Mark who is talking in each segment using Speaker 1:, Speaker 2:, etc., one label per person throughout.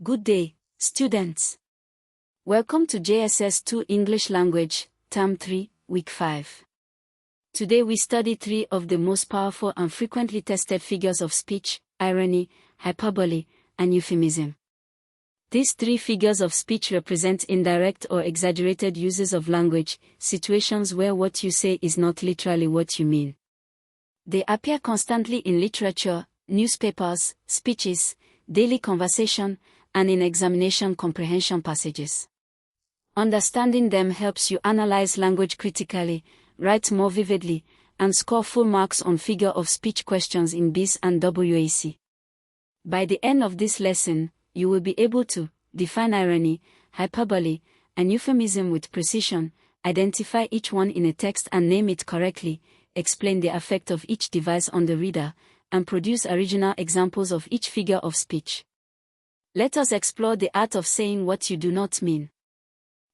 Speaker 1: Good day, students. Welcome to JSS 2 English Language, Term 3, Week 5. Today we study 3 of the most powerful and frequently tested figures of speech: irony, hyperbole, and euphemism. These 3 figures of speech represent indirect or exaggerated uses of language, situations where what you say is not literally what you mean. They appear constantly in literature, newspapers, speeches, daily conversation, and in examination comprehension passages. Understanding them helps you analyze language critically, write more vividly, and score full marks on figure of speech questions in BECE and WAEC. By the end of this lesson, you will be able to define irony, hyperbole, and euphemism with precision, identify each one in a text and name it correctly, explain the effect of each device on the reader, and produce original examples of each figure of speech. Let us explore the art of saying what you do not mean.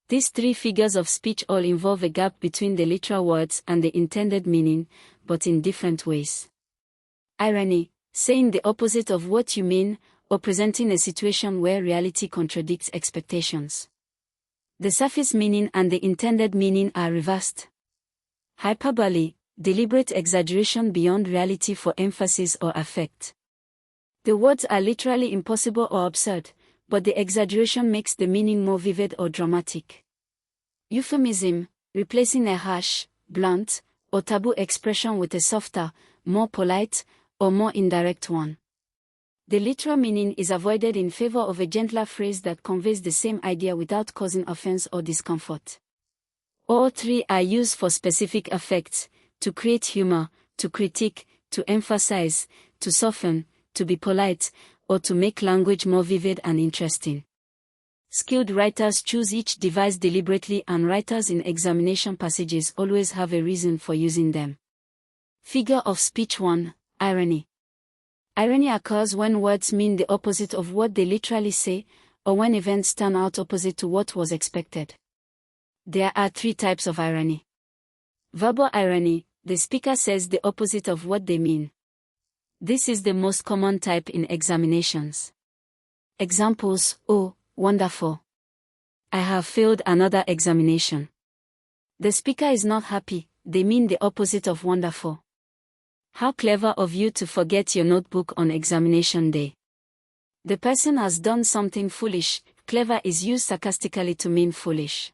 Speaker 1: These 3 figures of speech all involve a gap between the literal words and the intended meaning, but in different ways. Irony, saying the opposite of what you mean, or presenting a situation where reality contradicts expectations. The surface meaning and the intended meaning are reversed. Hyperbole, deliberate exaggeration beyond reality for emphasis or effect. The words are literally impossible or absurd, but the exaggeration makes the meaning more vivid or dramatic. Euphemism, replacing a harsh, blunt, or taboo expression with a softer, more polite, or more indirect one. The literal meaning is avoided in favor of a gentler phrase that conveys the same idea without causing offense or discomfort. All 3 are used for specific effects: to create humor, to critique, to emphasize, to soften, to be polite, or to make language more vivid and interesting. Skilled writers choose each device deliberately, and writers in examination passages always have a reason for using them. Figure of speech 1, irony. Irony occurs when words mean the opposite of what they literally say, or when events turn out opposite to what was expected. There are 3 types of irony. Verbal irony, the speaker says the opposite of what they mean. This is the most common type in examinations. Examples: "Oh, wonderful. I have failed another examination." The speaker is not happy, they mean the opposite of wonderful. "How clever of you to forget your notebook on examination day." The person has done something foolish. Clever is used sarcastically to mean foolish.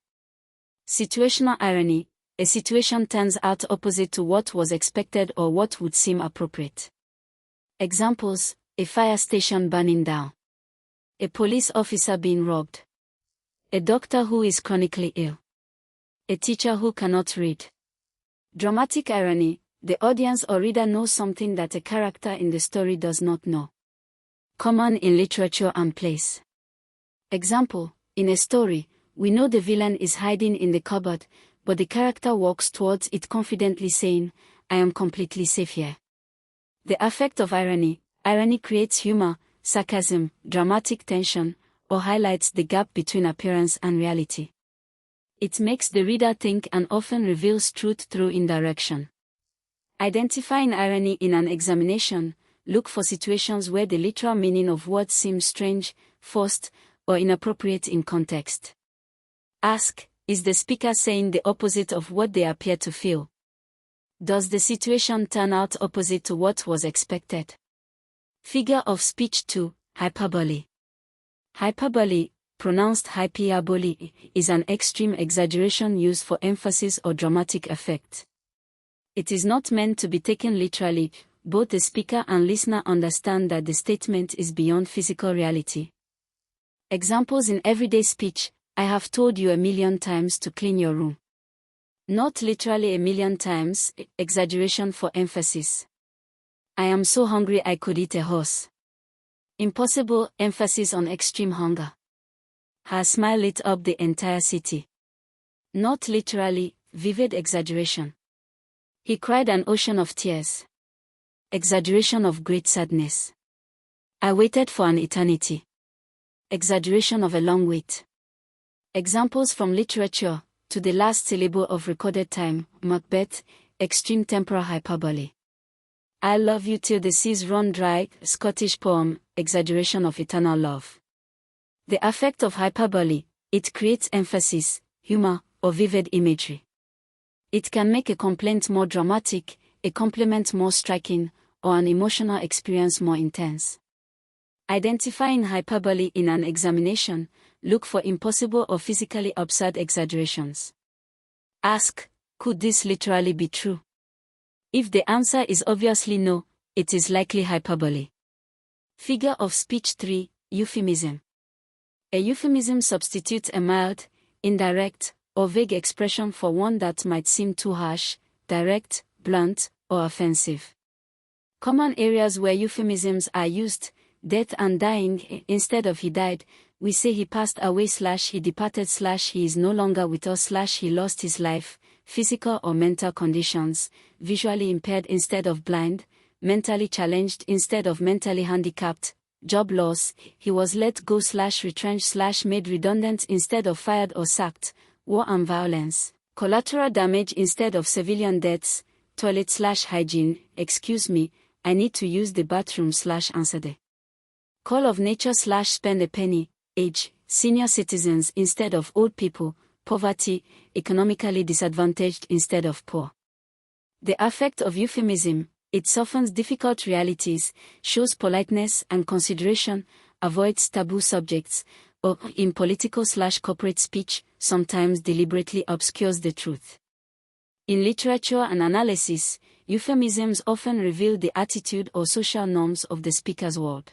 Speaker 1: Situational irony, a situation turns out opposite to what was expected or what would seem appropriate. Examples: a fire station burning down. A police officer being robbed. A doctor who is chronically ill. A teacher who cannot read. Dramatic irony, the audience or reader knows something that a character in the story does not know. Common in literature and plays. Example: in a story, we know the villain is hiding in the cupboard, but the character walks towards it confidently saying, "I am completely safe here." The effect of irony creates humor, sarcasm, dramatic tension, or highlights the gap between appearance and reality. It makes the reader think and often reveals truth through indirection. Identifying irony in an examination, look for situations where the literal meaning of words seems strange, forced, or inappropriate in context. Ask: is the speaker saying the opposite of what they appear to feel? Does the situation turn out opposite to what was expected? Figure of speech 2, hyperbole. Hyperbole, pronounced hyperbole, is an extreme exaggeration used for emphasis or dramatic effect. It is not meant to be taken literally. Both the speaker and listener understand that the statement is beyond physical reality. Examples in everyday speech: "I have told you 1,000,000 times to clean your room." Not literally 1,000,000 times, exaggeration for emphasis. "I am so hungry I could eat a horse." Impossible, emphasis on extreme hunger. "Her smile lit up the entire city." Not literally, vivid exaggeration. "He cried an ocean of tears." Exaggeration of great sadness. "I waited for an eternity." Exaggeration of a long wait. Examples from literature: to the last syllable of recorded time, Macbeth, extreme temporal hyperbole. "I love you till the seas run dry," Scottish poem, exaggeration of eternal love. The effect of hyperbole: it creates emphasis, humor, or vivid imagery. It can make a complaint more dramatic, a compliment more striking, or an emotional experience more intense. Identifying hyperbole in an examination: look for impossible or physically absurd exaggerations. Ask, could this literally be true? If the answer is obviously no, it is likely hyperbole. Figure of speech 3, euphemism. A euphemism substitutes a mild, indirect, or vague expression for one that might seem too harsh, direct, blunt, or offensive. Common areas where euphemisms are used: death and dying. Instead of he died, we say he passed away / he departed / he is no longer with us / he lost his life. Physical or mental conditions: visually impaired instead of blind, mentally challenged instead of mentally handicapped. Job loss: he was let go / retrenched / made redundant instead of fired or sacked. War and violence: collateral damage instead of civilian deaths. Toilet / hygiene: excuse me, I need to use the bathroom / answer the call of nature / spend a penny. Age: senior citizens instead of old people. Poverty: economically disadvantaged instead of poor. The effect of euphemism: it softens difficult realities, shows politeness and consideration, avoids taboo subjects, or, in political / corporate speech, sometimes deliberately obscures the truth. In literature and analysis, euphemisms often reveal the attitude or social norms of the speaker's world.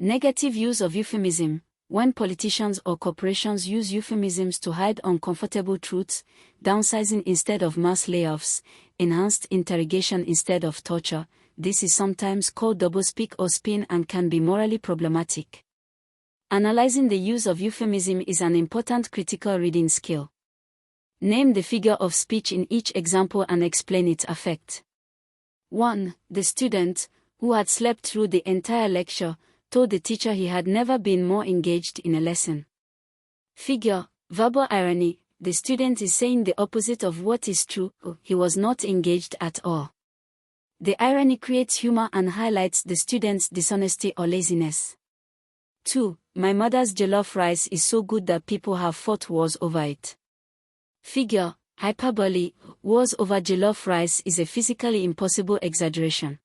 Speaker 1: Negative use of euphemism: when politicians or corporations use euphemisms to hide uncomfortable truths, downsizing instead of mass layoffs, enhanced interrogation instead of torture, this is sometimes called doublespeak or spin and can be morally problematic. Analyzing the use of euphemism is an important critical reading skill. Name the figure of speech in each example and explain its effect. 1. The student, who had slept through the entire lecture, told the teacher he had never been more engaged in a lesson. Figure: verbal irony: the student is saying the opposite of what is true. He was not engaged at all. The irony creates humor and highlights the student's dishonesty or laziness. 2. My mother's jollof rice is so good that people have fought wars over it. Figure: hyperbole: wars over jollof rice is a physically impossible exaggeration.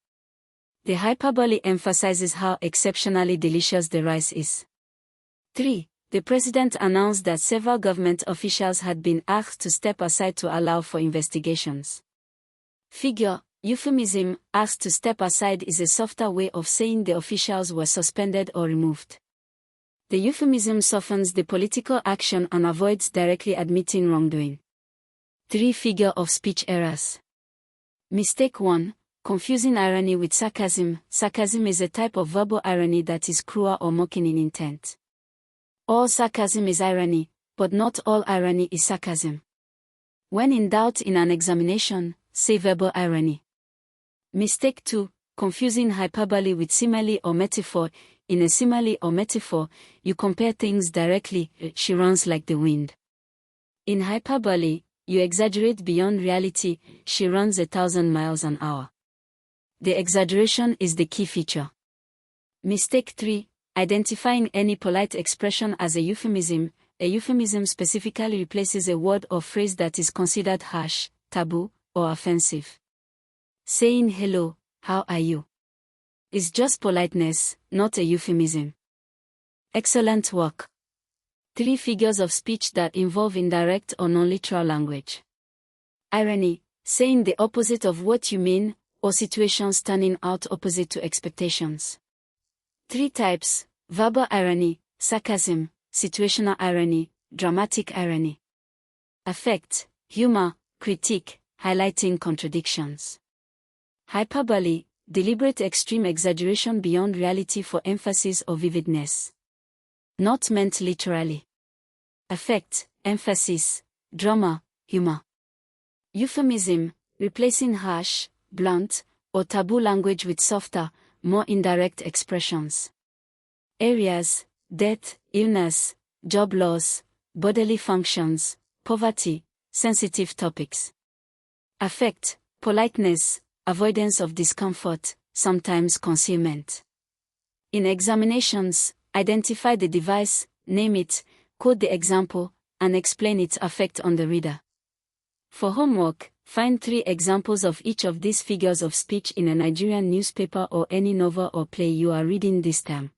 Speaker 1: The hyperbole emphasizes how exceptionally delicious the rice is. 3. The president announced that several government officials had been asked to step aside to allow for investigations. Figure: euphemism: asked to step aside is a softer way of saying the officials were suspended or removed. The euphemism softens the political action and avoids directly admitting wrongdoing. 3. Figure of speech errors. Mistake 1. Confusing irony with sarcasm. Sarcasm is a type of verbal irony that is cruel or mocking in intent. All sarcasm is irony, but not all irony is sarcasm. When in doubt in an examination, say verbal irony. Mistake 2. Confusing hyperbole with simile or metaphor. In a simile or metaphor, you compare things directly. She runs like the wind. In hyperbole, you exaggerate beyond reality. She runs 1,000 miles an hour. The exaggeration is the key feature. Mistake 3. Identifying any polite expression as a euphemism. A euphemism specifically replaces a word or phrase that is considered harsh, taboo, or offensive. Saying hello, how are you? Is just politeness, not a euphemism. Excellent work. 3 figures of speech that involve indirect or non-literal language. Irony: saying the opposite of what you mean, or situations turning out opposite to expectations. 3 types: verbal irony, sarcasm, situational irony, dramatic irony. Affect: humor, critique, highlighting contradictions. Hyperbole: deliberate extreme exaggeration beyond reality for emphasis or vividness. Not meant literally. Affect: emphasis, drama, humor. Euphemism: replacing harsh, blunt, or taboo language with softer, more indirect expressions. Areas: death, illness, job loss, bodily functions, poverty, sensitive topics. Affect: politeness, avoidance of discomfort, sometimes concealment. In examinations, identify the device, Name it, quote the example, and explain its effect on the reader. For homework, find 3 examples of each of these figures of speech in a Nigerian newspaper or any novel or play you are reading this term.